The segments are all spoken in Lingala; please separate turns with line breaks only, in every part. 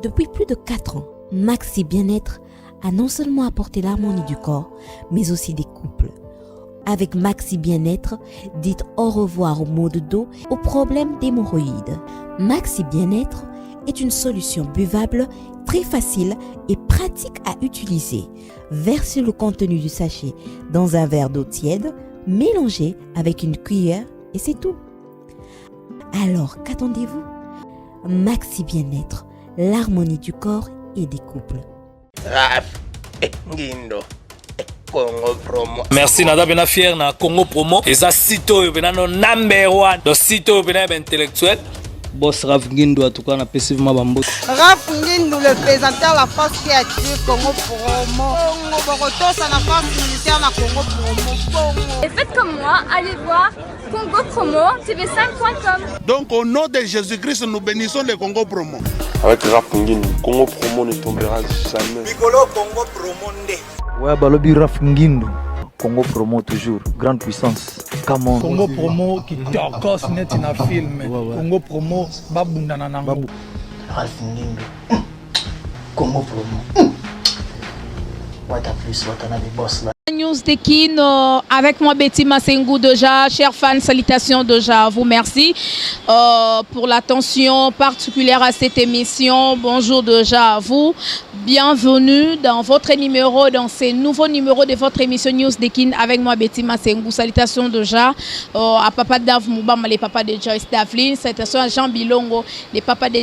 Depuis plus de 4 ans, Maxi Bien-être a non seulement apporté l'harmonie du corps, mais aussi des couples. Avec Maxi Bien-être, dites au revoir aux maux de dos, aux problèmes d'hémorroïdes. Maxi Bien-être est une solution buvable, très facile et pratique à utiliser. Versez le contenu du sachet dans un verre d'eau tiède, mélangez avec une cuillère et c'est tout. Alors, qu'attendez-vous? Maxi Bien-être, l'harmonie du corps et des couples.
Merci Nada bena fier na Congo Promo. Et ça sito bena no number 1. Do sito bena intellectuel.
Boss Raf Ngindo en tout cas on a passivement bambou.
Raf Ngindo le présentateur la force créative Congo Promo. Boroto ça la force militaire na Congo Promo.
Et faites comme moi, allez voir Congo Promo tv5.com.
Donc au nom de Jésus-Christ nous bénissons le Congo Promo.
Avec Raf Ngindo, Congo Promo ne tombera jamais.
Nicolo Congo Promo nde.
Ouais, Balobi Raf Ngindo. Congo Promo toujours, grande puissance. Come
Congo Promo qui torcos net na film. Congo Promo babundana nango.
Raf Ngindo. Congo Promo. What a plus, what a des boss là.
News Dekin avec moi Betty Massengou déjà, chers fans, salutations déjà, vous merci pour l'attention particulière à cette émission. Bonjour déjà à vous, bienvenue dans votre numéro, dans ces nouveaux numéros de votre émission News Dekin avec moi Betty Massengou. Salutations déjà à Papa Dav Moubam, les papas de Joyce Davlin, salutations à Jean Bilongo, les papas de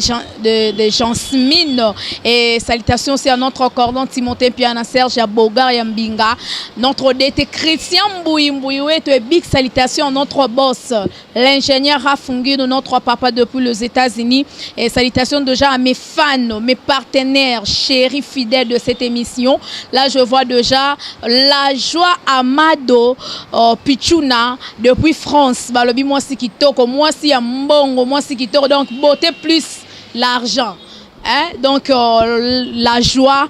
Jean Smine, et salutations aussi à notre cordon Timothée Piana Serge Bogar Yambinga. Notre DT Christian Mbouimbouioué, big salutations à notre boss, l'ingénieur Rafungi, notre papa depuis les États-Unis. Et salutations déjà à mes fans, mes partenaires, chéris, fidèles de cette émission. Là, je vois déjà la joie Amado Pichuna depuis France. Balobi, moi, si kitoko, moi, si Mbongo, moi, si kitoko. Donc, beauté plus l'argent. Hein? Donc la joie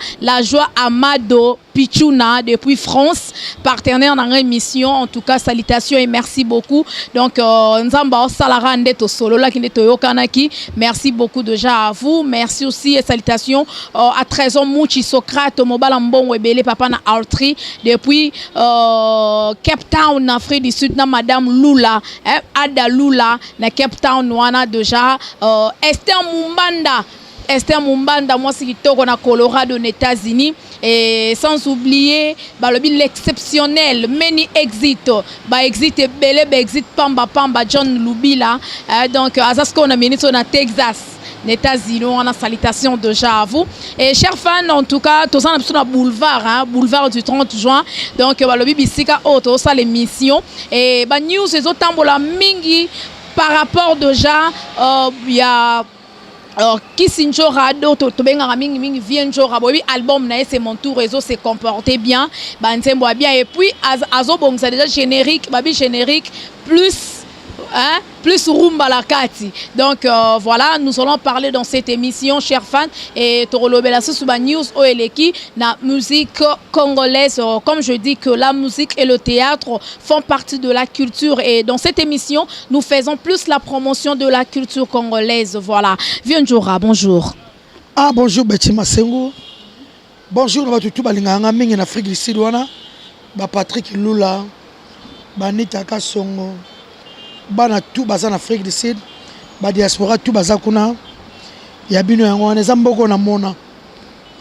Amado Pichuna depuis France, partenaire dans l'émission. En tout cas, salutations et merci beaucoup. Donc Nzamba Salara Ndeto Solo là qui n'est Kanaki. Merci beaucoup déjà à vous. Merci aussi et salutations à Trésor Mouchi Socrate Mobala Mbon Webele Papa na Altri depuis Cape Town Afrique du Sud na Madame Lula, hein? Ada Lula na Cape Town wana déjà Esther Mumbanda, moi c'est qui na Colorado aux États-Unis, et sans oublier l'exceptionnel Many Exit, Exit Bele, Exit Pamba John Lubila, donc Azasko on a ministre na Texas. Les États-Unis, on a salutation déjà à vous. Et chers fans, en tout cas, tout ça on a boulevard, hein, boulevard du 30 juin. Donc, le Bibisika, tout ça l'émission. Et news, les autres tambola mingi par rapport déjà, il y a Kisinjo Rado, Tobenga Mingi Vienjo Rabobi, album na c'est mon tour, réseau s'est comporté bien, Bantembo bien, et puis Azobong, c'est déjà générique, Babi générique, plus rumba la kati. Donc voilà, nous allons parler dans cette émission, chers fans, et Torolobela Suba News Oeleki, la musique congolaise. Comme je dis que la musique et le théâtre font partie de la culture, et dans cette émission, nous faisons plus la promotion de la culture congolaise. Voilà. Vienjora, bonjour.
Ah, bonjour Betty Massengou. Bonjour à tout balinganga mingi en Afrique du Sud wana. Ba Patrick Lula, ba Nita Kasongo. Bana tout baza en Afrique du Sud, ba diaspora tout baza kuna. Ya bino yango wana mboko na mona.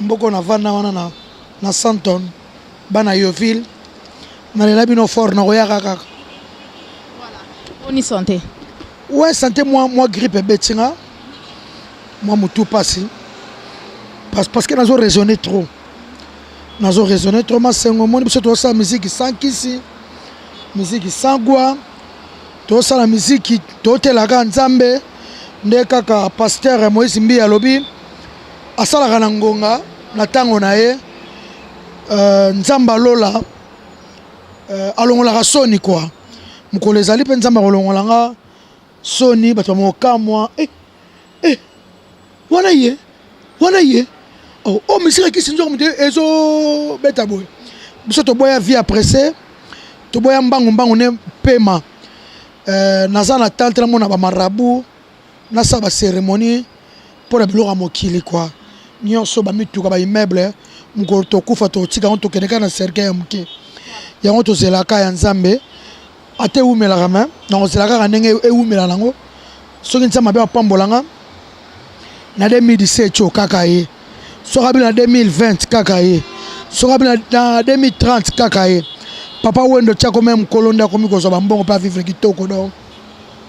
Mboko na vana wana na Santon, bana Yoville. Na lela bino fort na roya kaka.
Voilà. Bonne santé.
Ouais, santé moi grippe betinga. Moi mutu passi. Parce que nazo raisonner trop. Nazo raisonner trop ma sengo moni biso to sa musique sans kisi. Musique sans goût. To sa la musique to telaka nzambe nde kaka pasteur Moïse Mbi alobi asala na ngonga na tango na ye nzamba lola alongola soni quoi mukolo ezali pe nzamba kolongolanga soni bato mokamwa wana ye oh musique qui sinzo mute ezo beta boy biso to boya vie après to boya mbangu ne pema naza na tante na mona ba marabu na sa ba cérémonie pour la biloko mokili quoi nyonso bamituka ba immeuble mukolo tokufa totika on tokeneka na cercueil ya muke yango tozelaka ya nzambe ate umelaka me nakozelaka ka ndenge eumela nango soki nzambe abe apambolanga na 2017 kaka ye soki abi na 2020 kaka ye soki abi na 2030 kaka ye papa wendo tiako me mokolo nde akomi kozwa bambongo mpe avivre kitoko donc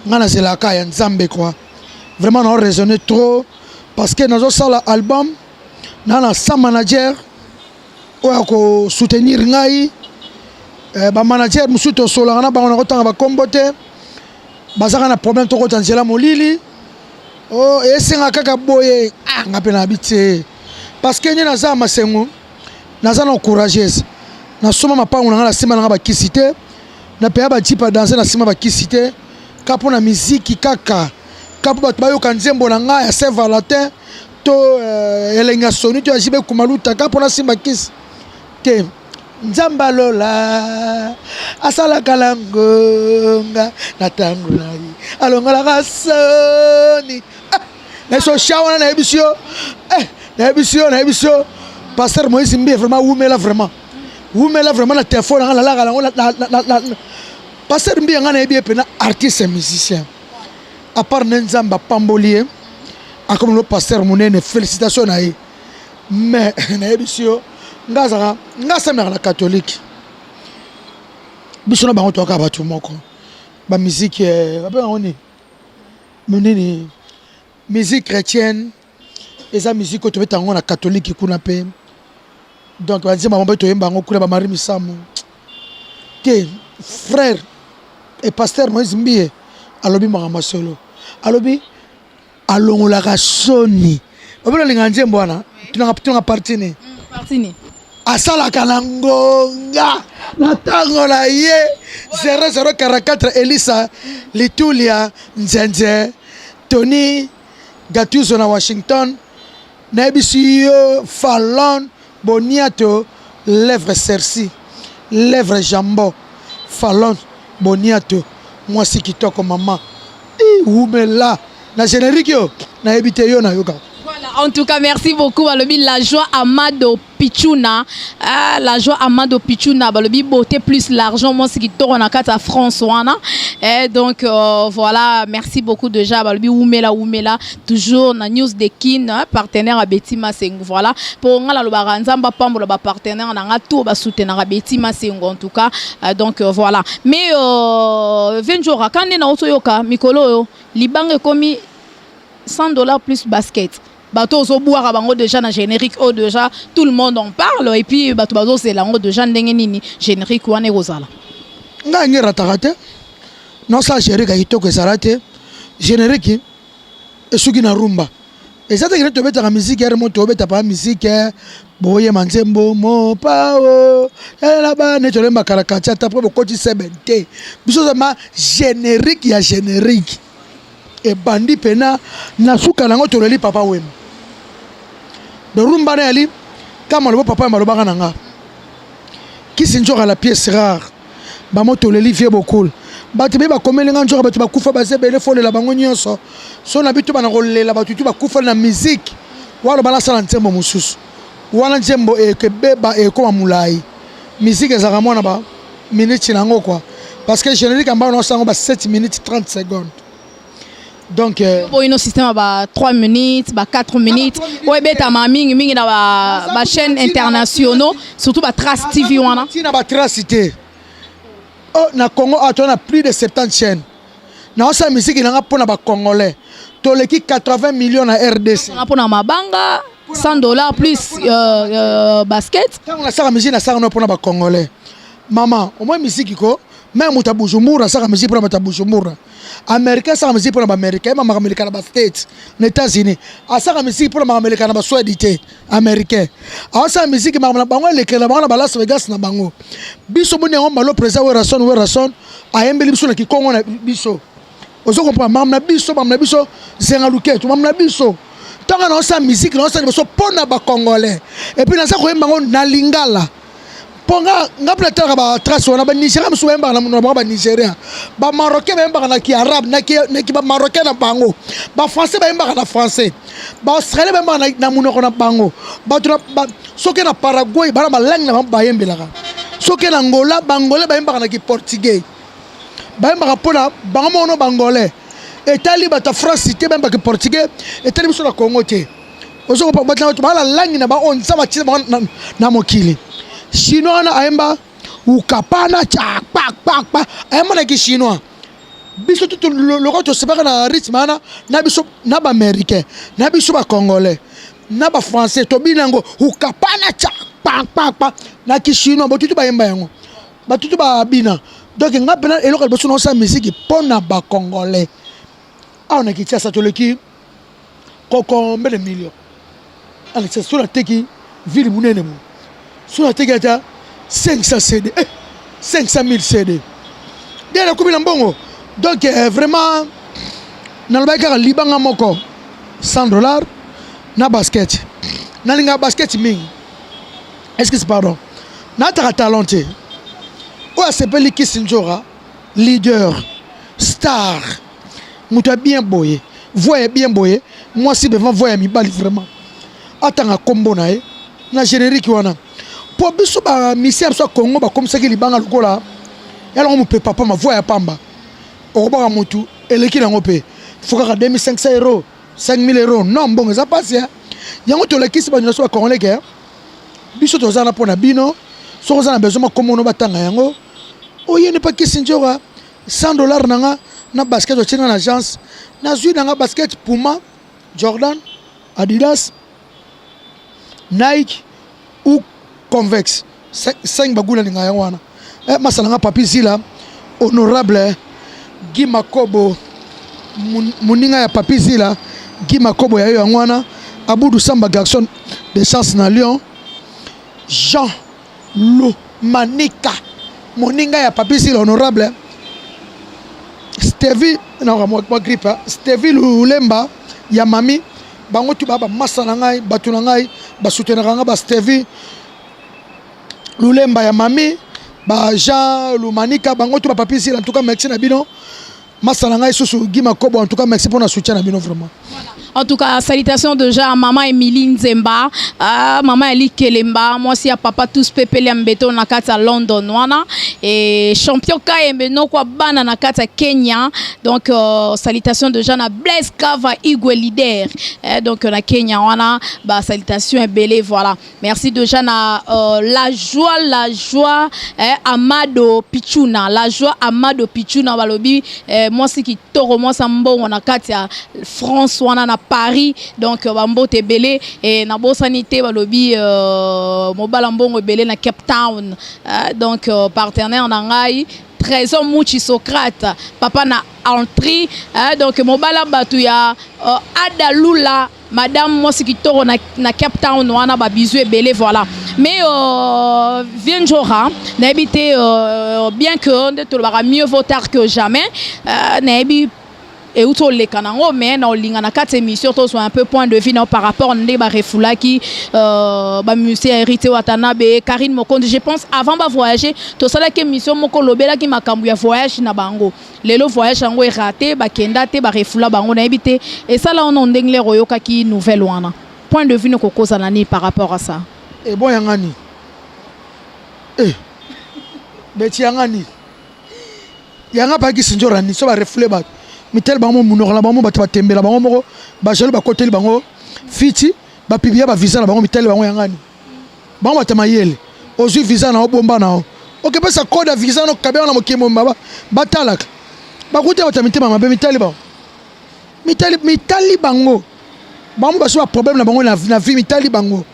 nga nazelaka ya nzambe quoi vraiment na raisonner trop parce que nazosala album na sa manager oyo akosoutenir ngai bamanager mosusu tosolaka na bango nakotanga bakombo te bazaka na problème tokota nzela molili esenga kaka boye nga mpe nayebi te parce que nye naza masengo naza na courageuse nasoma mapango na nga na nsima na nga bakisi te napeya bajipa danse na nsima bakisi te ka mpo na miziki kaka ka mpo bato bayoka nzembo na ngai ya saint valentin to elengi ya soni to ya jibe kumaluta ka mpo na nsima bakisi te nzambe alola asalaka na ngonga na ntango na ye alongolaka soni nayeso sha wana nayebi yo paster moïse mbie vraiment wumela vraiment na telefone nanga nalaka nango paster mbie nga nayebi ye mpena artiste et musicien à part ne nzambe apamboli ye akomi lo paster monene félicitation na ye mais nayebi yo nga asamaka na catholique biso na bango toyaka bato moko bamiziki babengango nini musique chrétienne eza musique oyo tobeta yango na catholique kuna mpe donc banzemba mpe toyemba yango kuna bamari misamu te frère et pasteur Moïse Mbie alobi makambo solo alobi alongolaka soni obela linga nzembo wana tunanga partini asalaka na ngonga na ntango na ye 0044 Elisa Litulia Nzenze Tony Gatuso na Washington nayebisi yo Fallon Boniato lèvre Cerci lèvre Jambo Fallon Boniato mwasi kitoko mama umela na générique yo nayebi te yo na yoka.
Voilà, en tout cas, merci beaucoup. Balobi, la joie Amado Pichuna. La joie Amado Pichuna. Balobi, beauté plus l'argent. Moi, c'est qui tourne en carte à France. Et donc, voilà, merci beaucoup déjà. Balobi, Oumela. Toujours na news de Kin, partenaire à Betty Masengo. Voilà. Pour nga la lobaranzamba pambo la partenaire na nga tout ba soutenir à Betty Masengo en tout cas. Donc, voilà. Mais 20 jours, quand on est na otoyoka, Mikolo, Libange komi $100 plus basket. Bateau au boire bango déjà na générique oh déjà tout le monde en parle et puis bateau c'est lango déjà ndenge nini générique wana kozala
nga ngera takate non ça générique kitoko ezalate générique esuki na rumba ezata kile tobeta ka musique ya remoto tobeta pa musique boye manzembo mo pao la ba ne tolemba karakati ata po koti 70 biso ma générique ya générique et bandi pena na suka nango toleli papa wem de rumba na ali kama le papa maloba nanga kisi njoka la pièce rare ba motoleli vie beaucoup batu be ba komelenga njoka batu ba kufa ba zebele fole la bango nyonso so na bitu bana kolela batu tu ba kufa na musique wala bala sala ntembo mususu wana ntembo ke beba e ko mulai musique ezaka mona ba minute nango quoi parce que générique amba no sango ba 7 minutes 30 secondes. Donc
un système ba 3 minutes, ba 4 minutes. Ouais beta ma mingi na ba chaîne internationaux, surtout ba Trace TV wana.
Na ba Trace Cité. Oh na Congo on a plus de 70 chaînes. Na sa musique na pona ba congolais. Toleki 80 millions na RDC.
Na pona mabanga $100 plus basket.
Quand on a sa musique na sa na pona ba congolais. Maman, au moins musique ko même muta Bujumbura sa musique pona ba Bujumbura. Américain ça musique pour les Américains, même Américain dans les States, les États-Unis. À ça musique pour les Américains dans les Suède, Américain. À ça musique pour les Bango les Kenya, bango na Las Vegas na bango. Biso moni on malo président Werason, a embeli biso na Kikongo na biso. Ozo comprendre mamna biso zenga luketo, mamna biso. Tant na ça musique, na ça biso pona ba Congolais. Et puis na ça ko bango na Lingala. ponga ngapla tara ba trace wana ba Nigeria musu ba na ba Nigeria ba Marocain ba na ki arabe na ki ba Marocain na bango ba français ba na français ba Australien ba na munoko na bango ba soke na Paraguay ba na langue na ba yembelaka soke na Angola bangolais ba na ki portugais ba pona bango mono bangolais etali ba ta France te ba ki portugais etali musu na Congo te ozo ba la langue na ba on sa ba tsi na mokili chinois na aemba ukapana cha pak aemba na ki chinois biso tout le reste separa na rythme na biso na ba américain na biso ba congolais na ba français to binango ukapana cha pak na ki chinois ba tout ba aemba yango ba tout ba bina donc ngapena eloko biso no sa musique pona ba congolais on a ki tia sa to le ki koko mbele million ala c'est sur la teki ville munene mu sur la teki ata 500 CD 500 000 CD dès ko bila mbongo donc vraiment na lobaka libanga moko $100 na basket na linga basket mingi est-ce que c'est pardon na ta talenté ou a s'appelle Kissinjora leader star muta bien boyé voyez bien boyé moi si devant voyez mi bali vraiment atanga kombo na e na générique wana po biso ba misia so Congo ba comme ça ki libanga lokola yala mo pe papa ma voya pamba o ba mutu eleki na ngope foka 2500 euros 5000 euros non bon ça passe yango to le kisi ba nyona so ba congolais ke biso to zana pona bino so zana besoin ma komo no batanga yango o yene pa Kissinjora $100 nanga na basket o tshena na agence na zui nanga basket Puma Jordan Adidas Nike ou Convex 5 bagula ninga yanwana masalanga papi zila honorable Guy Makobo muninga ya papi zila Guy Makobo ya yanwana Aboudou Samba garçon de chance na Lyon Jean Lo Manika muninga ya papi zila honorable Stevie na moi grippe Stevie Lulemba ya mami bango tu baba masala ngai batu na ngai ba soutenir nga ba Stevie Lulemba ya mami ba Jean Lumanika bango tu ba papi en tout cas merci na bino masala ngai susu Guy Makobo en tout cas merci pour na soutien na bino vraiment.
En tout cas, salutations déjà à maman Emilie Nzemba, à maman Eli Kelemba, moi aussi à papa tous pepele mbeto na kata London wana et champion Kaembe no kwa bana na kata Kenya. Donc salutations déjà na Blaise Kava Igwe leader. Donc na Kenya wana ba salutations et belé voilà. Merci déjà na la joie Amado Pichuna, la joie Amado Pichuna balobi moi si qui toro moi sambo na kata France wana na Paris donc bambo te belé et na bo sanité balobi mobala mbongo belé na Cape Town donc partenaire na ngai Trésor Mouchi Socrate papa na entrée donc mobala batu ya Adalula madame moi sikitoro na Cape Town wana ba bizu belé voilà mais Vienjora na habité bien que on va mieux vaut tard que jamais na et où les canaux mais dans l'ingana quatre émissions tous sont un peu point de vue par rapport à ba refula qui musée hérité Watanabe Karine Mokonde je pense avant de voyager tout ça la émission moko lobela qui makambu ya voyage na bango lelo voyage yango est raté ba kenda te ba refula bango na habité et ça là on a ndengle royoka qui nouvelle wana point de vue ko koza nani par rapport à ça
et bon yangani beti yangani yanga pa Kissinjora ni so ba refule ba mitel bango munoko la bango batu batembela bango moko ba jalo ba côté bango fiti ba pibia ba visa na bango mitel bango yangani bango batamayele ozui visa na obomba na OK pesa code visa no kabela na mokimo mbaba batalaka ba kote batamitema mabe mitali bango mitali bango bango ba so problème na bango na vie mitali bango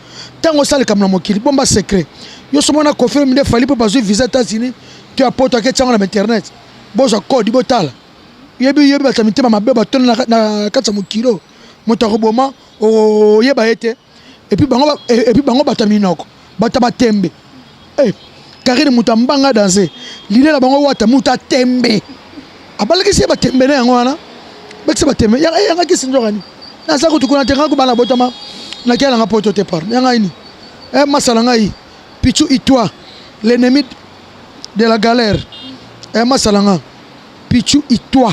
tango sale comme na mokili bomba secret yo so mona confirme de fali pour bazui visa États-Unis tu apportes ke tsango na internet boza code botala yebi batamitema mabe batona na katsa mokilo moto roboma o yeba ete et puis bango bataminoko batabatembe Karine mutambanga danser l'idée la bango wata mutatembe abalaki se batembe na yango wana bakse batembe yanga Kissinjora ni na sa ko tukuna tenga ko bana botama na kala nga poto te par yanga ini masala ngai pichu itwa l'ennemi de la galère. Et Masalanga. Pichu Itwa.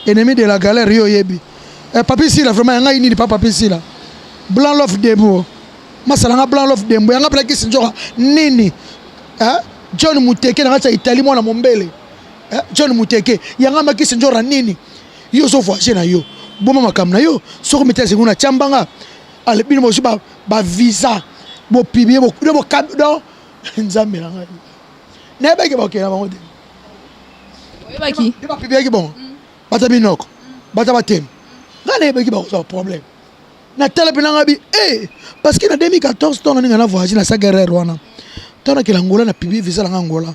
Ennemi de la galère, yo yebi. Et papi si là, vraiment, yanga ini pas papi si là. Blanc lof debo. Masalanga blanc lof debo. Yanga plaki sinjora nini. Hein? John Muteke na ngata Italie mwana mombele. John Muteke. Yanga maki sinjora nini. Yo so voyage na yo. Boma makam na yo. Soko metese nguna chambanga. Ale bino mo ba visa. Bo pibie bo kab do. Nzambe na ngai. Nebe ke ba ke na bango de.
Ba ki?
Ba pibie ke bon. Bata binoko. Bata batem. Ngane be ke ba ko problème. Na tele pinanga bi parce que en 2014 ton nga na voyage na sa guerre wana. Tona ke l'Angola na pibie visa la Angola.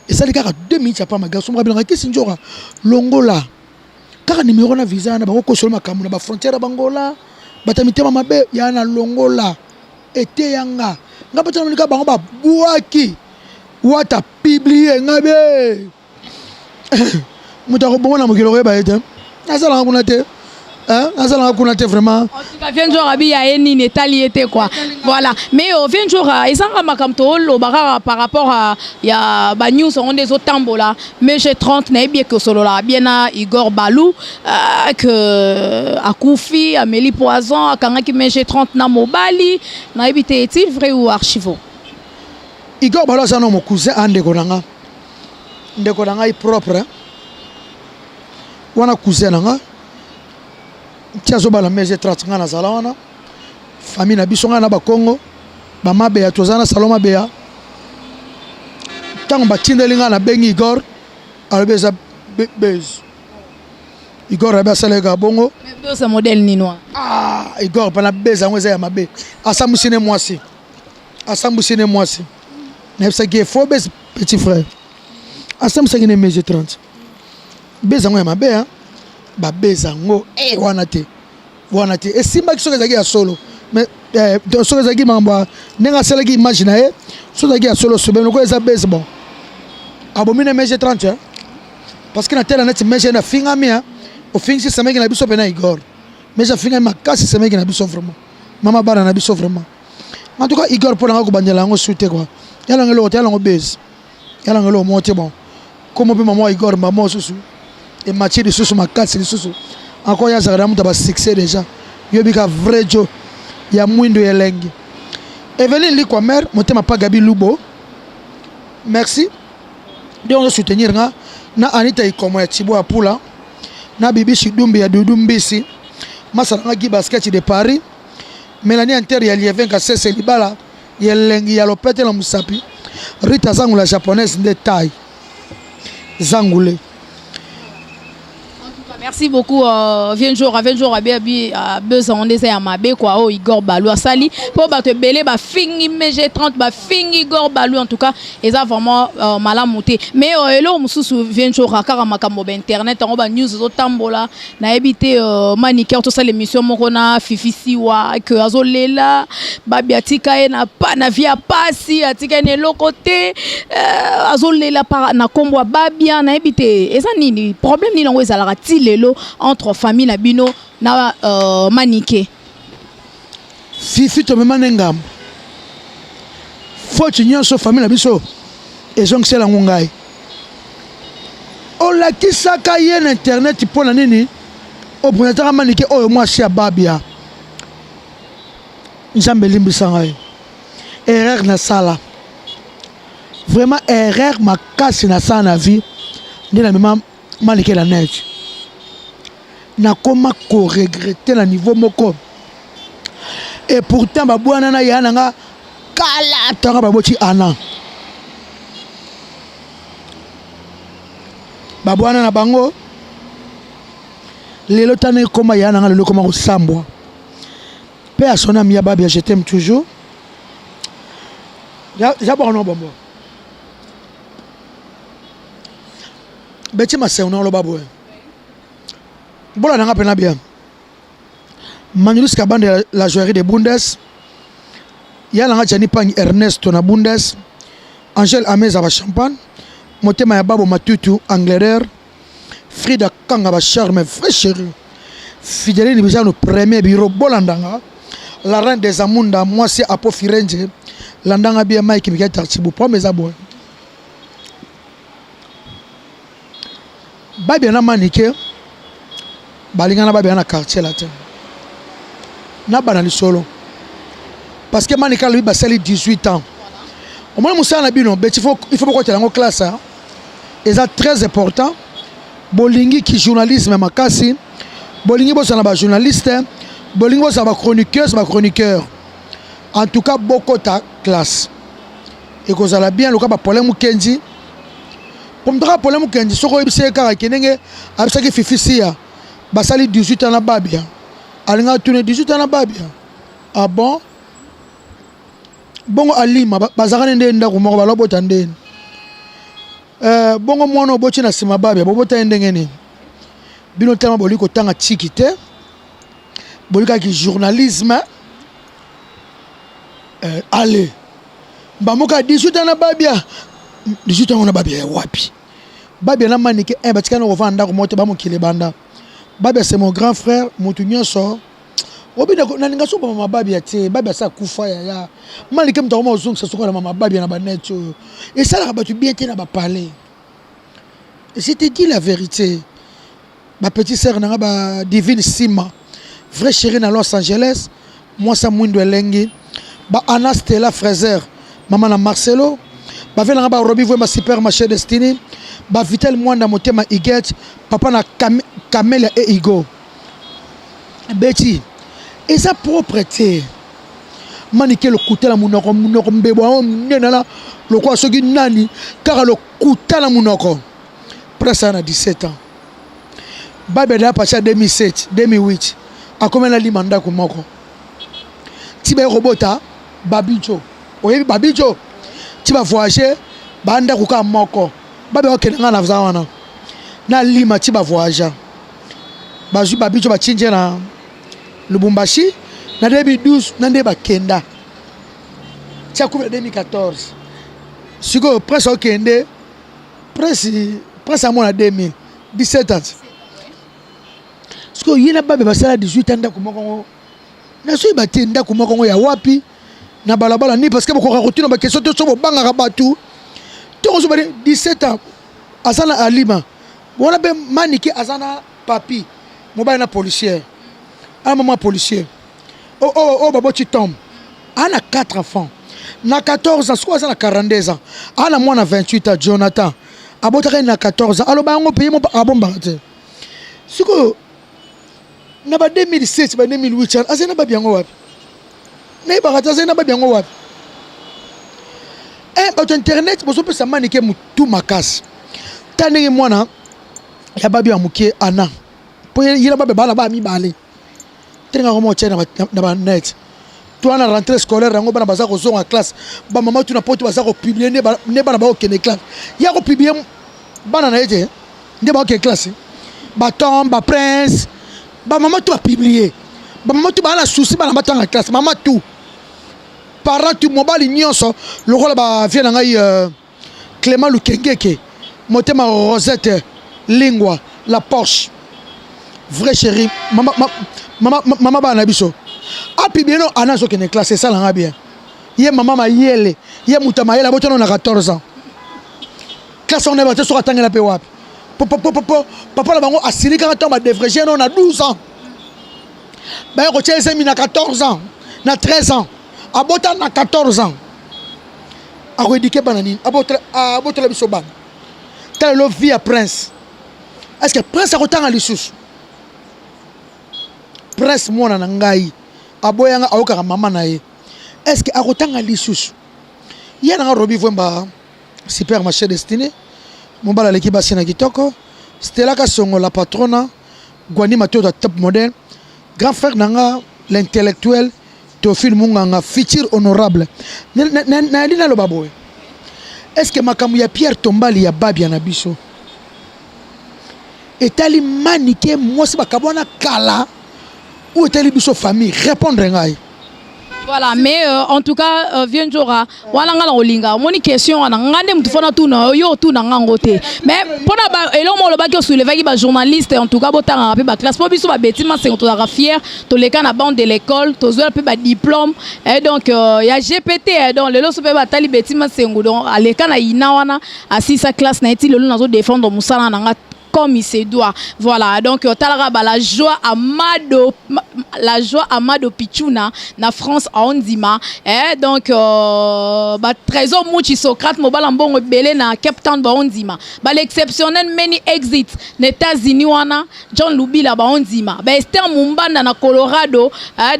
Et ça dit kaka 2 minutes pas ma garçon ba bilanga kisi njora longola. Kaka numéro na visa na ba ko solo makamuna ba frontière bangola. Bata mitema mabe ya na longola. Ete yanga. Nga bata na bango ba buaki. Wata publier ngabe. Mutako bongo na mokilo ba ete. Azala nguna te. Azala nguna te vraiment.
Vient jour abi ya eni netali était quoi. Voilà. Mais vient jour isanga makamto lo bakara par rapport à ya ba news on des autres tambola. Mais j'ai 30 na bien que solo là bien na Igor Balou que Akoufi, Amélie Poison, akangaki mais j'ai 30 na Mobali, na ebité est-il vrai ou archivo?
Igor Balou ça non mon cousin andeko nanga. Ndeko nanga est propre. Wana cousin nanga. Tiazo bala meze 30 ngana zala wana famille na biso ngana ba Congo ba mabeya tozana saloma beya tango batindeli ngana bengi Igor albeza bez Igor aba salega bongo
mais c'est modèle ninois
Igor pana beza ngweza ya mabe asamusine mwasi na ça qui faux bez petit frère asamusine meze 30 beza ngwa ya mabe hein ba bezango wana te e simba kisoka zaki ya solo mais soka zaki mamba nenga sala ki imagine soka zaki ya solo sobe ko eza base bon abomine meje 30 parce que na tela net meje na finga mia o fingi semeki na biso pena Igor meje finga makasi semeki na biso vraiment mama bana na biso vraiment en tout cas Igor pour nga ko bandela ngo soute quoi yala ngelo hotel ngo base yala ngelo moté bon comme pe maman Igor maman susu et Mathieu de Soussou Makatsi de Soussou encore ya zakara muta ba succès déjà yobika vrai jo ya mwindo yelengi Evelyn Likwamer motema pa Gabi Lubo merci de on soutenir nga na Anita Ikomo ya Thibaut Apula na Bibi Shidumbi ya Dudu Mbisi masala nga basket de Paris Mélanie Inter ya Lievin Kasese Libala yelengi ya Lopete la Musapi Rita Zangu la japonaise de taille Zangoulé.
Merci beaucoup. Viens jour à besoin on essaie à mabe quoi oh Igor Balou sali pour battre belé ba fingi mg 30 ba fingi Igor Balou en tout cas ils a vraiment malamuté mais hello mususu vient jour akara makambo internet on ba news zo tambola na ebité maniquer tout ça l'émission mokona fifisi wa que azolela ba biatika na pa na via pasi atika ne lokote azolela para na kombo babia na ebité eza nini problème ni ngo ezalaka ti entre famille na bino na maniqué
fifi to mema nengam faut tu so famille na biso et donc c'est la ngai o la kisaka yen internet pour na nini o bonataka maniqué o moi chez babia nzambe limbisa ngai erreur na sala vraiment erreur makasi na sa na vie ni la même maniqué la neige na koma ko regretter na niveau moko et pourtant babwana na yana nga kala tanga baboti ana babwana na bango lelo tane koma yana nga lelo koma ko sambwa pe a son ami Babia je t'aime toujours ya bon non bombo beti ma se on lo babo Bola nanga pena bien. Manulus Kabande la jouerie de Bundes. Yala nga Jani Pang Ernesto na Bundes. Angel Ameza ba Champagne. Motema ya Babo Matutu Angleterre. Frida Kanga ba Charme vrai chéri. Fideline déjà no premier bureau Bolandanga. La reine des Amunda moi c'est Apo Firenze. landanga bien Mike Mika Tartibo pour mes abonnés. Babi na manike balinga na babi na quartier latin. Na banali solo. Parce que manika lui basali 18 ans. Au moins Moussa na bino il faut pas que tu en classe hein. Et ça très important. Bolingi qui journalisme makasi. Bolingi bossa na ba journaliste, bolingi bossa ba chroniqueuse, ba chroniqueur. En tout cas beaucoup ta classe. Et que ça la bien le cas ba problème Kenji. Pour me dire problème Kenji, soko ebise kaka kenenge abisaki fifisia. Basali 18 ans na babia. Alinga tourner 18 ans na babia. Ah bon? Bongo alima bazakane nde ndako moko balobota ndeni. Bongo mwana oboti na sima babia bobota ndenge nini? Bino tellement boliko tanga tchikite. Bolika ki journalisme. Allez. Bamoka 18 ans na babia. 18 ans na babia wapi? Babia na manike batika na ovanda ko moto bamokile banda. Babia c'est mon grand frère, mutu nyonso. Obina na ninga so mama babia te, babia sa kufa ya. Manike mto mo zungu sasuko na mama babia na baneto. Et ça la batu bien te na ba parler. Je te dis la vérité. Ma petite sœur n'a pas Divine Sima, vraie chérie dans Los Angeles, moi ça mouindo elengi, ba Anna Stella Fraser, maman na Marcelo, ba vena ba Robi voit ma supermarché Destiny, ba Vitel Mwanda motema Iget, papa na Camélia et Igo. Betty, et sa propreté. Manique le couteau la munoko mbebo nena le quoi soki nani car le couteau la munoko. Presque à 17 ans. Babe da passé 2007, 2008. A combien la limanda ko moko. Tiba robota Babijo. Oyebi Babijo. Tiba voyager banda ko ka moko. Babe okenanga na vzawana. Na lima tiba voyager. Bazu Babijo ba chinje na Lubumbashi na 2012 na ndeba kenda. Tia ko 2014. Siko presque okende presque à mon 2017 ans. Parce que yena babe basala 18 ans ndako moko. Na so ibati ndako moko ya wapi na balabala ni parce que boko rotino ba question to so banga ka batu. To so 17 ans asana alima. Bona be maniki asana papi. Mobile na policier. Un maman policier. Oh babo tu tombes. Ana 4 enfants. Na 14 ans, soit ça na 42 ans. Ana moi na 28 ans Jonathan. Abotaka na 14 ans. Alors ba ngo payer mo abomba te. Siko na ba 2007 ba 2008 azena ba biango wapi? Na ba kata azena ba biango wapi? Ba internet boso pesa manike mutu makasi. Tane mwana ya babi amuke ana. Po yira ba bala ba mi bale. Tenga ko mo chena na ba net. Toi na rentrée scolaire rango bana baza ko zonga classe. Ba maman tu na poto baza ko publier ne bana ba okene classe. Ya ko publier bana na ete. Nde ba okene classe. Ba Tom, ba Prince, ba maman tu a publié. Ba maman tu ba la souci ba na batanga classe. Maman tu. Parent tu mobile nyonso. Le rôle ba vient na ngai Clément Lukengeke. Motema Rosette Lingua, la Porsche. Vrai chéri. Maman ba na biso. A publié no anazo kene classe ça la bien. Ye maman ma yele, ye mutama yele botono na 14 ans. Classe on est battu sur atanga la pe wapi. Papa la bango asiri quand on va défrayer on a 12 ans. Ba ko tchese mi na 14 ans, na 13 ans. Abota na 14 ans. A ko éduquer banani, abota la biso ban. Tel le vie à Prince. Est-ce que Prince a autant à l'issue? Prince mona na ngai. Aboyanga aoka mama na ye. Est-ce que a autant à l'issue? Yana Robi Vemba supermarché Destiné. Mobala l'équipe Basina Kitoko. Stella Kasongo la patrona. Gwani Mateo da top modèle. Grand frère nanga l'intellectuel Théophile Munganga futur honorable. Na dina lo baboy. Est-ce que makamu ya Pierre Tombali ya Babia na biso? Etali manike moi se bakabona kala ou etali biso famille répondre ngai.
Voilà, mais en tout cas, Vienjora, wala ngala olinga, moni question ana ngande mtu fona tuna yo tuna ngangote. Mais pona ba elo mo loba ki soulever ki ba journaliste en tout cas botanga pe ba classe po biso ba betima c'est to la fier to le kana bande de l'école, to zo pe ba diplôme et donc ya GPT donc lelo so pe ba tali betima c'est donc ale kana ina wana asisa classe na iti lelo nazo défendre musala nanga comme il se doit. Voilà, donc la joie à Mado Pichuna na France à Ondima. Et donc trésor Mouchi Socrate mobile en bon belé na Cape Town ba Ondima. L'exceptionnel many exits aux États-Unis wana John Lubila ba Ondima. Esther Mumbanda na Colorado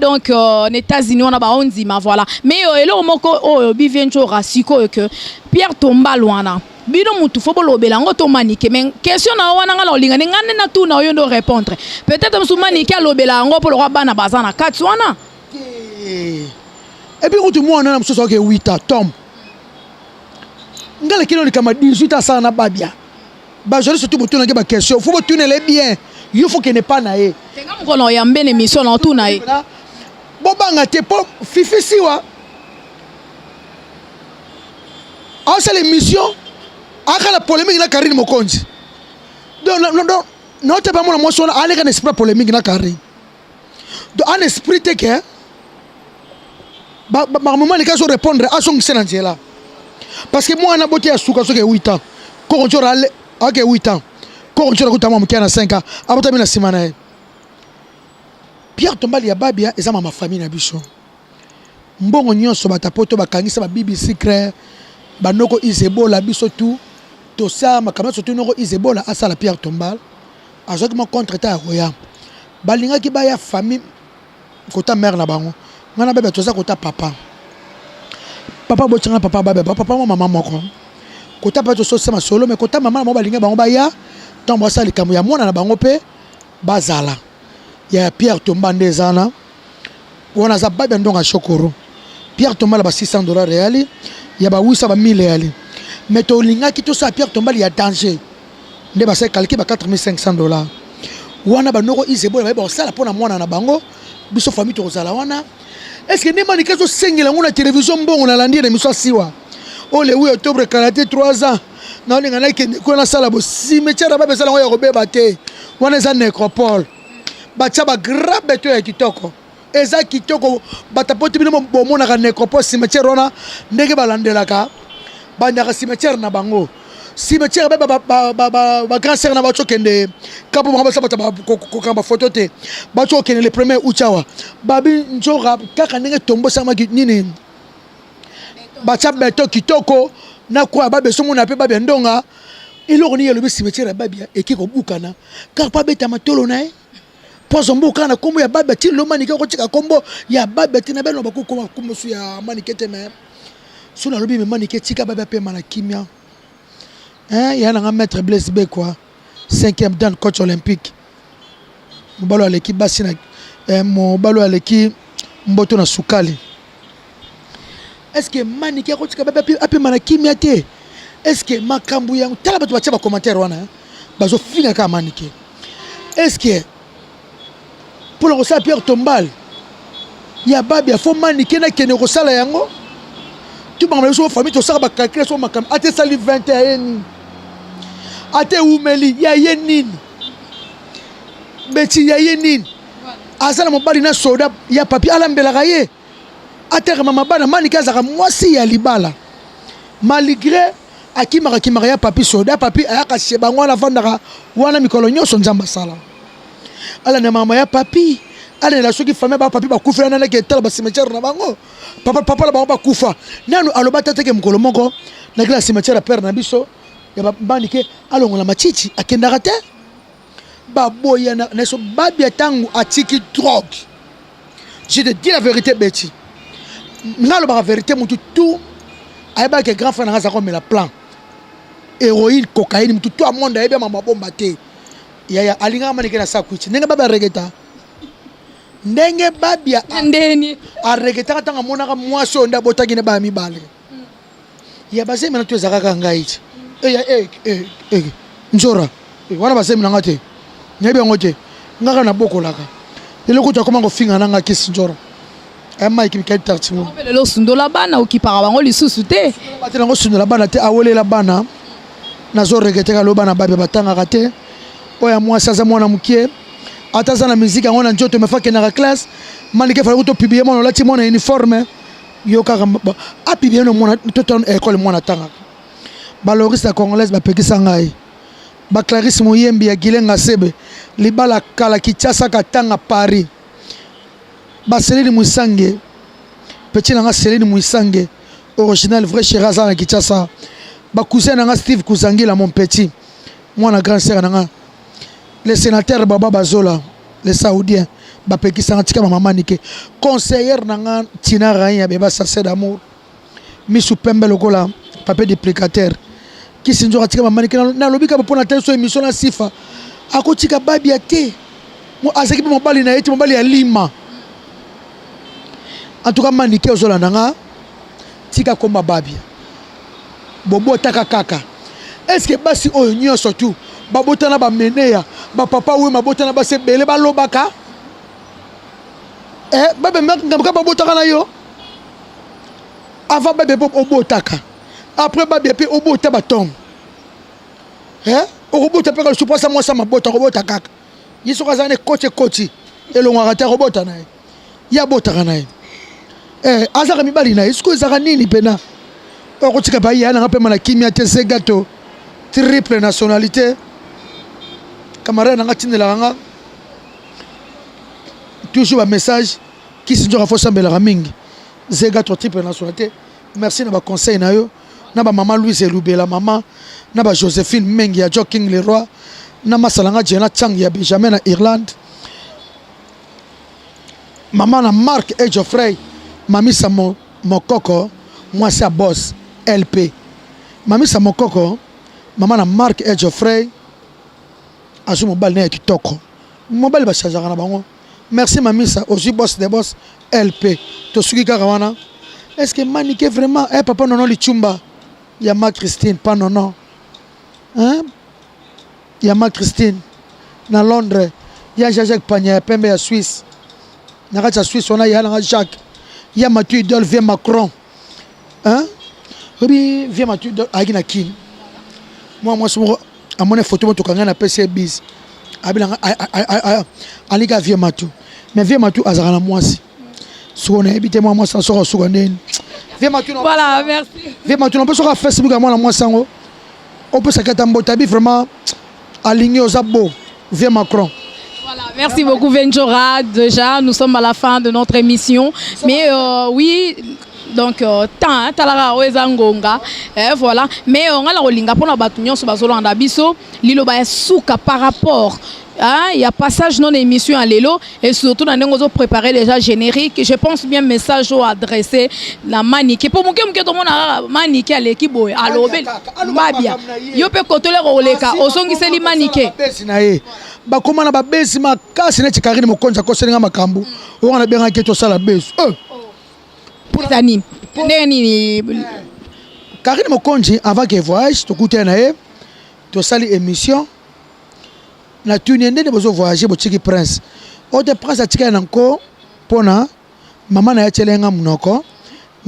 donc aux États-Unis wana ba Ondima. Voilà. Mais elo moko biviencho rasiko que Pierre Tombal wana. Bino mutu fobo lobela ngo to manike men question na wana ngala olinga ngane na tu na yo ndo répondre peut-être musu manike lobela ngo pour le bana bazana kati wana
et puis mutu mwana na musu soke 8 ans tom ngala kino likama 18 ans sana babia ba joli surtout mutu na ba question faut tourner les bien il faut que ne pas na ye
tenga mkono ya mbene émission na tu na ye
bobanga te po fifi siwa ah c'est l'émission aka la polémique na Karine Mokonzi donc non te pas moi moi son aller un esprit polémique na Karine donc un esprit te que ba maman ni kaso répondre à son sénantiela parce que moi na boté à souka so que 8 ans ko on aller OK 8 ans ko on ko tama mukana 5 ans abota mina simana Pierre Tombali ya babia eza ma famille na biso mbongo nyonso batapoto bakangisa ba bibi secret banoko izebola biso tout to ça makama surtout noko izebola asala Pierre Tombal azaki mo contraté à Roya balinga ki ba ya famille kota mère na bango ngana bebe to ça kota papa botsanga papa bebe papa maman moko kota pa to so sama solo mais kota maman mo balinga bango ba ya tombo asala likambo ya mwana na bango pe bazala ya Pierre Tombal ndezana wana za bebe ndonga shokoro Pierre Tombal ba $600 réali ya ba 800 réali mais to linga ki to sa Pierre Tombal ya danger nde ba sa calquer ba $4,500 wana ba noko izebo ba sala pona mwana na bango biso famille to zala wana est-ce que ndema ni kaso sengela ngona télévision mbongo na landi na miso siwa o le 8 octobre 43 ans na linga na ke ko na sala bo cimetière ba besala ngoya robeba te wana za nécropole ba tshaba grabe to ya kitoko eza kitoko batapoti bino bomona ka nécropole cimetière wana ndenge balandelaka bandaka cimetière na bango cimetière ba grand sœur na bacho kende kapo mama sabata ko kamba photo te bacho kende le premier uchawa babi njora kaka ndenge tombo sama nini bacha beto kitoko na kwa babe somo na pe babe ndonga iloko ni yelo cimetière babia ekiko bukana car pa beta matolo na pozo mbuka na kombo ya babe ti lomani ko tika kombo ya babe ti na beno bakukoma kombo su ya manikete me suna lobi me manikete tika babe pe mana kimia ya na maître Blaise B quoi 5e dan coach olympique mbalo à l'équipe basina mbalo à l'équipe mboto na sukali est-ce que manikete ko tika babe pe mana kimia te est-ce que makambu yangu tala batu bacha ba commentaire wana bazo finga ka manikete est-ce que pour le rosala Pierre Tombal ya babi ya fo manike na kene rosala yango tu bango so famille to sala ba calculer so makam ate sali 21 ate umeli ya yenin beti ya yenin azala mobali na soda ya papi alambela gaye ate mama bana manike azaka mwasi ya libala malgré akimaka ya papi soda papi ayaka sheba ngwana vandaka wana mikolo nyoso nzamba sala ala na mama ya papi ala na soki famille ba papi ba kufela na ke tala ba cimetière na bango papa la bango ba kufa nanu aloba tateke mukolo moko na kila cimetière père na biso ya ba bandike alongola machichi akendaka te ba boya na so babi tangu atiki drogue je te dis la vérité Betty ngalo ba vérité mutu tout ayeba ke grand frère na zako mais la plan héroïne cocaïne mutu tout a monde ayeba mama bomba te ya alinga manike na sakuchi ndenge baba regeta ndenge babia
ndeni
a regeta tanga monaka mwasi onda botaki ne ba mibale ya basemi na tuza kaka ngai njora wana basemi na ngate nyebe ngote ngaka na bokolaka eloko to komanga finga na ngaki sinjora Mike Mikali Tartimo.
Le sundola bana ou qui parabango li sous-souté.
Batelango sundola bana te awole la bana. Nazo regete ka lo bana babe batanga kate. Oya moi saza mwana mukie. Ataza na musique yango na njoto me fa ke na classe. Manike fa ko publier mon lati mon uniforme. Yo ka a publier no mona toto école mona tanga. Baloriste congolaise ba pekisa ngai. Ba Clarisse Moyembi ya Gilenga Sebe. Libala kala Kinshasa katanga Paris. Ba Céline Mouissange petit nanga Céline Mouissange original vrai Chiraza na Kinshasa ba cousin nanga Steve Kuzangila mon petit moi na grand sœur nanga le sénateur Baba Bazola les saoudiens ba pekisa tika maman nike conseillère nanga Tina Raya beba sachet d'amour Misu Pembe lokola papier duplicateur qui sinjo tika maman nike na lobika pour na telle émission na sifa akotika babi ate mo azaki mo bali na yeti mo bali ya Lima. En tout cas, Maniké Ozolandanga, Tika Komba Babia. Bobo Taka Kaka. Est-ce que Basi Oyo surtout, Babotana ba Menea, ba papa ou ma botana ba sebele ba lobaka? Babe Ngabka Babotaka na yo. Avant Babe Obo Taka. Après Babe pe Obo Tabatom. Obo Taka le supposa moi ça ma bota Robota Kaka. Yiso kazane kochi. Et le ngata Robota na. Ya botaka na. Azaka mibali na isko ezaka nini pena okotika ba yana ngape mana kimia te se gâteau triple nationalité camarade nga tinela nga toujours un message qui se doit faire sambela mingi ze gâteau triple nationalité merci na ba conseil na yo na ba maman Louise Elubela maman na ba Joséphine Mengi ya Joking Leroy na masalanga Jena Chang ya Benjamin na Irlande maman na Marc et Geoffrey Mamisa Mokoko, moi c'est boss LP. Mamisa Mokoko, maman na Marc et Geoffrey, azu mobile na kitoko. Mobile ba charger na bango. Merci Mamisa, aussi boss des boss LP. To suki karawana. Est-ce que Maniké vraiment papa nono lichumba? Ya ma Christine pas nono. Hein? Ya ma Christine na Londres. Ya Jacques Pagna pembe ya Suisse. Na ka Suisse on a ya na Jacques. Il y a Mathieu Idol, viens Macron. Hein? Oui, viens Mathieu Idol, Agina Kin. Moi, à mon photo, je suis un PC bis. Aliga viens Mathieu. Mais viens Mathieu, Azarana moi aussi. Si on est habité, moi, ça sera sur un viens Mathieu.
Voilà, merci.
Viens Mathieu, on peut sur Facebook, moi, ça. On peut s'acquitter en botabi vraiment aligné aux abos. Viens Macron.
Voilà, merci beaucoup Venjora. Déjà, nous sommes à la fin de notre émission. Mais oui, donc, talara oezangonga, voilà. Mais on a la rolinga pour la batuñon sur Bazolanda Bisso, Lilo ba souka par rapport. Il y a passage non émission à l'élo et surtout dans nous préparé déjà générique. Je pense bien message au adressé la manique pour moi que tout le monde a manique à l'équipe à l'obé babia yo pe kotole roleka osongi seli manique
ba koma na ba besi makasi na Karine Mokonza ko selinga makambu o na benga ke to sala besu
pour tani neni
Karine Mokonzi avant que voyage to kuté na e to sali émission na tunende de bozo voyager bo tiki prince o de prince atika nanko pona mama na yachelenga munoko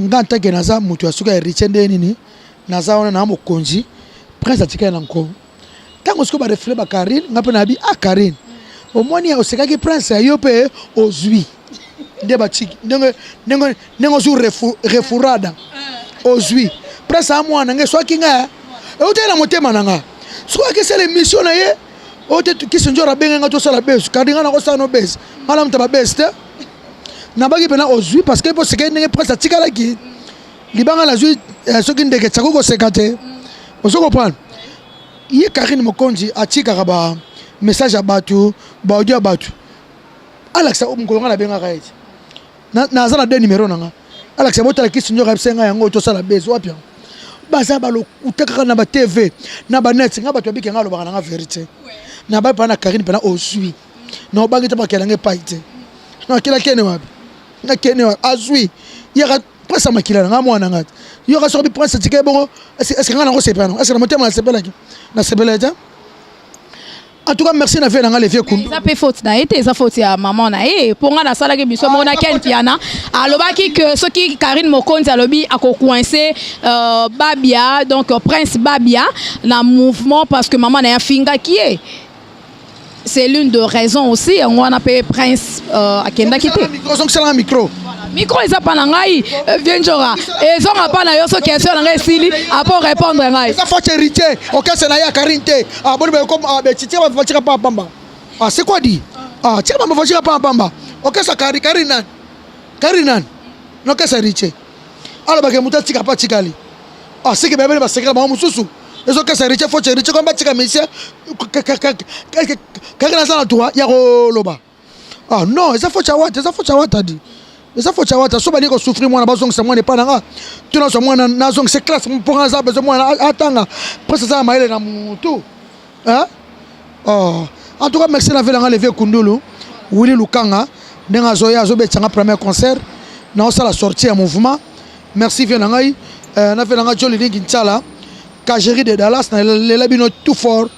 nganta ke naza mutu asuka richende nini naza ona na mokonzi prince atika nanko tango siko ba reflet ba Karine ngape na bi Karine o moni ya oseka ki prince yo pe ozui de ba tiki nengo zu refurada ozui prince amwana ngeso kinga e utela motema nanga siko ke c'est l'émission na ye o te kisinjora benga to sala besu kadinga na ko sano besu mala mtaba beste na bagi pena ozui parce que po seka ndenge presse tikala ki libanga la zui soki ndeke tsako ko sekate ozo comprendre ye Karine Mokonzi atika ba message abatu ba audio abatu Alexa umkolonga na benga kaiti na zana de numéro nanga Alexa botala kisinjora bisenga yango to sala besu wapia baza balo utaka na ba TV na ba net nga bato biki ngalo baka na vérité na ba pa na Karine pena osui na bangi ta bakela nge paite na kila kene wapi na kene wa azui yaka pesa makila nga mwana ngati yo ka sobi prince tike bongo est-ce nga na ko sepana est-ce na motema na sepela ki na sepela ja En tout cas, merci na fait les vieux kundu.
Ça peut faute na été, ça faute à maman na pour nga na sala ke biso mona ken piana. Alobaki que ce qui Karine Mokonzi alobi a coincé Babia donc Prince Babia na mouvement parce que maman na finga qui est. C'est l'une de raisons aussi on appelle Prince akenda kité.
Micro.
Micro eza pa na ngai vienjora ezonga pa na yo so question na ngai sili apo répondre ngai
ça faut hériter OK c'est na ya karinte ah bon comme betiti va fatira pa pamba ah c'est quoi dit ah tia ba fatira pa pamba OK ça karinan non que c'est hériter alors ba ke mutati ka pa tikali ah c'est que bébé ba sekra ba mususu ezo que c'est hériter faut hériter comme ba tika monsieur kakana sana toi ya ko loba ah non ça faut chawata dit ça faut savoir ça soba niko souffrir moi na bazong c'est moi n'est pas nanga tu na so moi na zong c'est classe pour un besoin moi atanga presque ça maile na mutu hein oh en tout cas merci na vela lever kundulu Willy Lukanga ndenga zoya zo betanga premier concert na ça la sortie en mouvement merci vient ngai na vela nga joli ningi nsala Kajeri de Dallas na le labino tout fort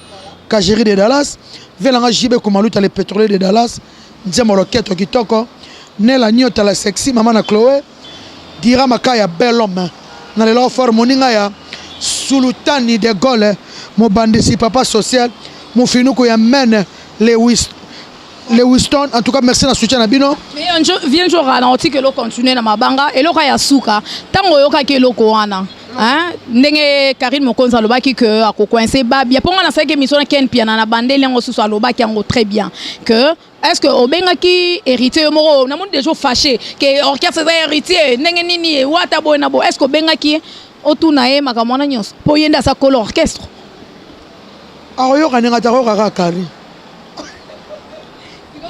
Kajeri de Dallas vela nga jibe kumaluta les pétroliers de Dallas nzemo roquette kitoko Nela nyota la sexy maman na Chloé dira makaya bel homme na le offre moninga ya sultani de Gaulle mo bandisi papa social mo finuko ya men le Winston en tout cas merci na soutien na bino
mais on vient jour ralentir que l'on continue na mabanga et l'on ya suka tango yoka ke loko wana hein ndenge Karine Mokonzi alobaki que akokoincer Babia ponga na sake mission ken piana na bandeli ngo susu alobaki ngo très bien que est-ce que obengaki héritier moro na monde déjà fâché que orchestre c'est héritier ndenge nini wata boena bo est-ce que obengaki otuna e makamona nyos po yenda sa kolo orchestre
ayo kaninga taro kakari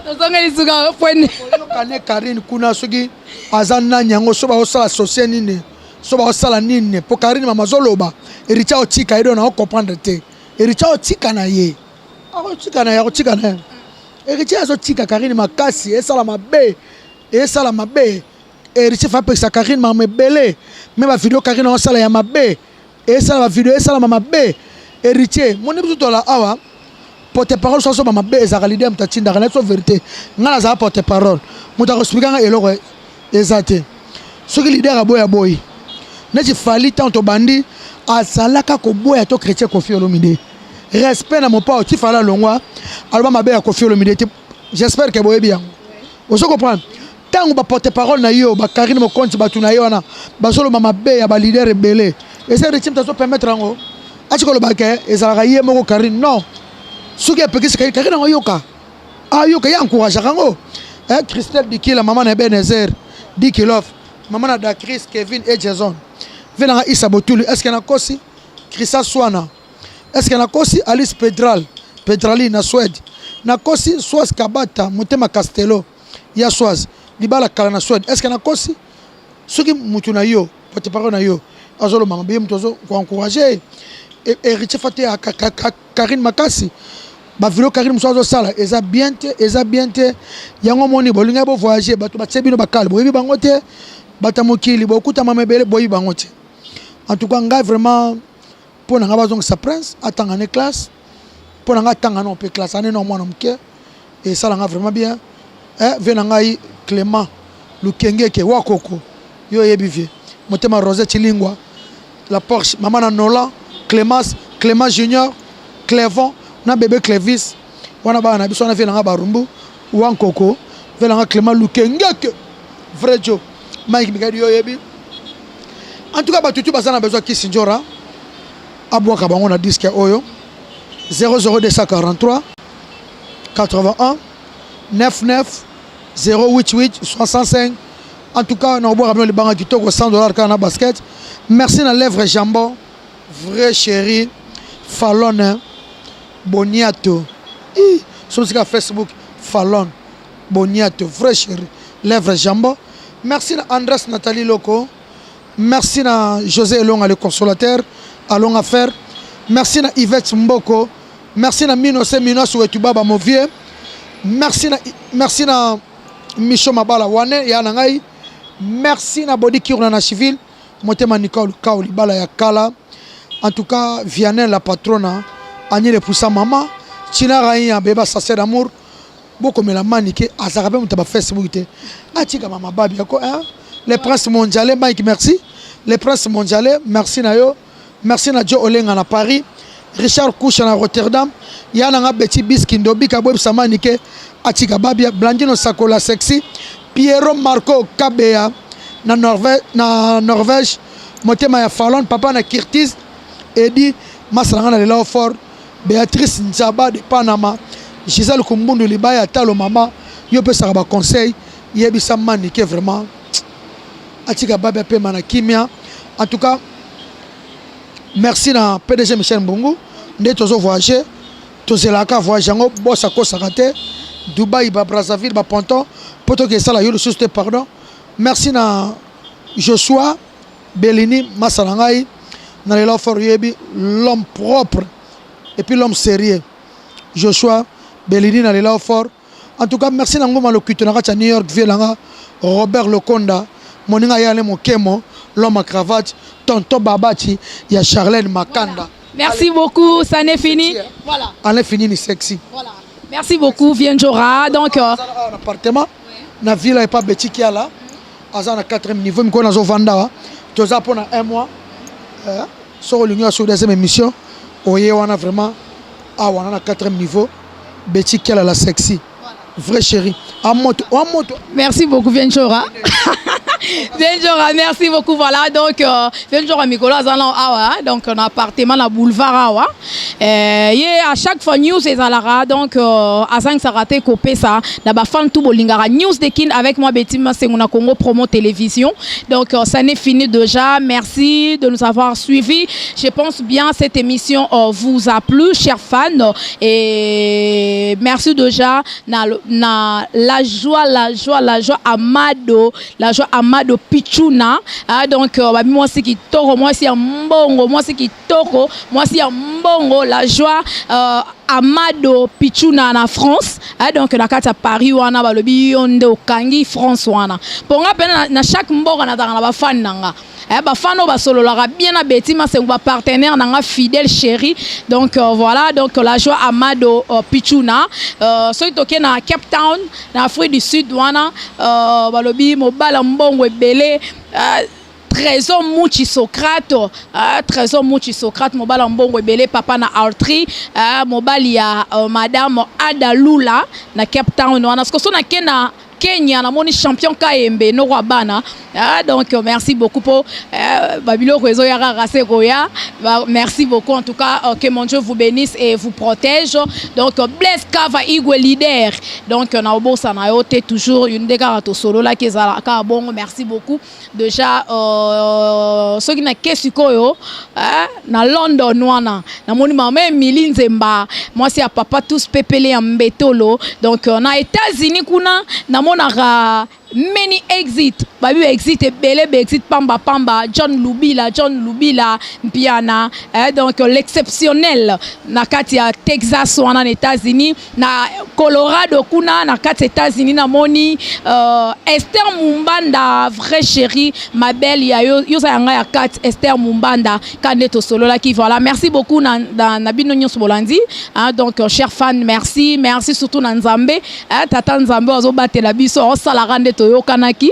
tozonga lisuka pwene
kane Karine kuna soki azana nyango soba osala société nini soba osala nini po Karine mama zoloba héritier otika edo na comprendre te héritier otika na ye otika na ya otika na héritier azotika Karine makasi esala mabe héritier fa pesa Karine mama belé même ba vidéo Karine osala ya mabe esala ba vidéo esala mama mabe héritier moni biso la awa porte-parole so mama be ezaka leader mtatinda kana so vérité ngala za porte-parole muta ko expliquer nga eloko ezate soki leader aboya boy neti fali tanto bandi asalaka ko boya to chrétien Koffi Olomide respect na mopa ti fala longwa alba mabe ya Koffi Olomide j'espère que boye bien vous comprenez tango ba porte-parole na yo ba Karine Mokonzi batuna yo na bazolo mama be ya ba leader belé et ça retime tazo permettre ngo atiko lo bake ezalaka ye moko Karine non soki apekisi Karine ngo yoka ayoka ya encourage kango Christelle Dikila maman na Benezer Dikilof maman na Chris Kevin et Jason venanga Issa Botulu est-ce que na kosi Chrissa Swana est-ce que na kosi Alice Pedrali na Suède na kosi Swaz Kabata Motema Castello ya Swaz libala kala na Suède est-ce que na kosi soki mutu na yo porte-parole na yo azolo mama be mutozo ko encourager et Richie Faté Karine Makasi ba vidéo Karine Musazo sala eza bien te yango moni bolinga bo voyager bato batsebino bakal boyebi bango te batamokili bokuta mamebele boyebi bango te en tout cas ngai vraiment pour nga bazong sa prince atanga ne classe pour nga atanga non pe classe ane non mwana mke et ça nga vraiment bien vena ngai Clément Lukengeke wakoko yo yebi vie motema Rosette Chilingwa la Porsche maman na Nola Clément Junior Clévon na bébé Clévis wana ba na biso na vela nga barumbu wankoko vela nga Clément Lukengeke vrai Joe Mike Bigadi yo yebi en tout cas batutu bazana besoin ki sinjora abwaka bango na disque oyo 00243 81 99 088 65 en tout cas na obwaka le banga kitoko $100 kana basket merci na lèvre jambon vrai chéri Fallon Boniato sur Facebook Fallon Boniato vrai chéri lèvre jambon merci na Andrés Nathalie Loco merci na José Elonga le consolateur allons à faire merci na Yvette Mboko merci na Minos Wetubaba Movier merci na Micho Mabala Wane ya nangai merci na Bodi Kiruna na civil motema Nicole Kaoli bala ya kala en tout cas Vianney la patrona Annie le poussa maman China Raïa beba ça d'amour beaucoup mais la manique azarabe mutaba Facebook te atika mama babi yako hein les princes mondialais Mike merci les princes mondialais merci na yo merci na Joe Olenga na Paris Richard Koucha na Rotterdam yana nga Betty Biskindo bika bob samanike atika babi Blandino Sakola sexy Piero Marco Kabea na Norvège motema ya Fallon papa na Kirtiz Edi Masalanga na Lelo Fort Béatrice Nzaba de Panama Gisèle Kumbundu Libaya Talo Mama yo pe sa ba conseil yebisa manike vraiment atika babi pe mana kimia en tout cas merci na PDG Michel Mbungu nde tozo voyager tozelaka voyager ngo bossa ko sakate Dubaï ba Brazzaville ba Ponton poto ke sala yo le juste pardon merci na Joshua Bellini Masalangai na Lelo Fort yebi l'homme propre et puis l'homme sérieux Joshua Bellini na Lelo Fort en tout cas merci na ngoma lokuto na kata New York Vilanga Robert Lokonda moninga yale mokemo l'homme à cravate tonton Babati ya Charlène Makanda
voilà. Merci beaucoup ça n'est fini voilà
allez fini ni sexy
voilà merci beaucoup Vienjora donc
appartement na ville et pas petit qui a là à na 4e niveau mi ko na zo vanda toza pour un mois sur l'union sur deuxième émission oye wana vraiment wana na 4e niveau Betty qui a la sexy vrai chérie en moto
merci beaucoup Vienjora Vienjora merci beaucoup voilà donc Vienjora Mikolo azala awa donc on appartement na boulevard awa à chaque fois news ezalara donc à 5 sarate kopé ça na ba fan tout bolingara news de kin avec moi Betty Masengo na Congo Promo Télévision donc ça n'est fini déjà merci de nous avoir suivis je pense bien cette émission vous a plu chers fans et merci déjà na la joie Amado Pichuna donc moi c'est qui toko moi c'est mbongo moi c'est qui toko moi c'est mbongo la joie Amado Pichuna na France donc na kati Paris wana balobi onde okangi France wana ponga pena na chaque mboka na tanga na ba fan nanga ba fano ba solo la bien na Betty Masengo ba partenaire nanga fidèle chéri donc voilà donc la joie Amado Pichuna so toke na Cape Town na Afrique du Sud wana balobi mobala mbongo ebele Trésor Mouchi Socrate Trésor Mouchi Socrate mobala mbongo ebele papa na Altri mobali ya madame Adalula na Cape Town wana sko na kena Kenya na moni champion Kaembe no Rabana donc merci beaucoup pour Babilo Rezo Yara Rase Goya merci beaucoup en tout cas que mon Dieu vous bénisse et vous protège donc Blaise Kava Igwe leader donc na obosa na yote toujours une dégarato solo là qui za ka bon merci beaucoup déjà ceux qui na kesikoyo na London wana na moni mama Emily Nzemba moi c'est à papa tous pepele en mbetolo donc na États-Unis kuna na monara many exit babi exit ebele be exit pamba John Lubila Mpiana donc l'exceptionnel na kati ya Texas wana na États-Unis na Colorado kuna na kati États-Unis na moni Esther Mumbanda vrai chérie ma belle ya yo za yanga ya kati Esther Mumbanda kaneto solo la qui voilà merci beaucoup na bino nyonso bolandi donc chers fans merci surtout na Nzambe tata Nzambe ozo batela biso o sala rande Toyo Kanaki.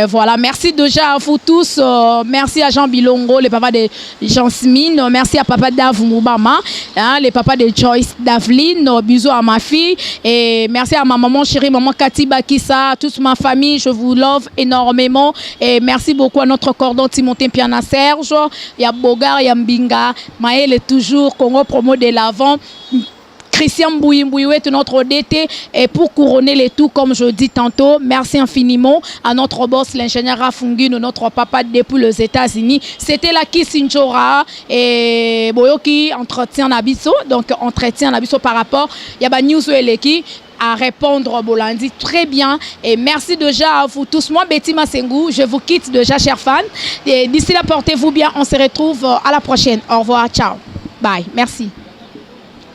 Voilà, merci déjà à vous tous. Merci à Jean Bilongo, le papa de Jean Smine. Merci à papa Dav Moubama, le papa de Joyce Davline. Bisous à ma fille. Et merci à ma maman chérie, maman Cathy Bakissa, toute ma famille. Je vous love énormément. Et merci beaucoup à notre cordon Timothée Piana Serge. Il y a Bogar, il y a Mbinga. Maël est toujours Congo Promo de l'avant. Christian Mbouimbouioué, notre DT, et pour couronner les tout, comme je dis tantôt, merci infiniment à notre boss, l'ingénieur Rafungi, notre papa depuis les États-Unis. C'était la Kissinjora et Boyoki entretien Nabiso, donc entretien Nabiso par rapport, il y a news Eleki à répondre Bolandi très bien et merci déjà à vous tous. Moi Betty Masengo, je vous quitte déjà chers fans et d'ici là portez-vous bien, on se retrouve à la prochaine. Au revoir, ciao, bye, merci.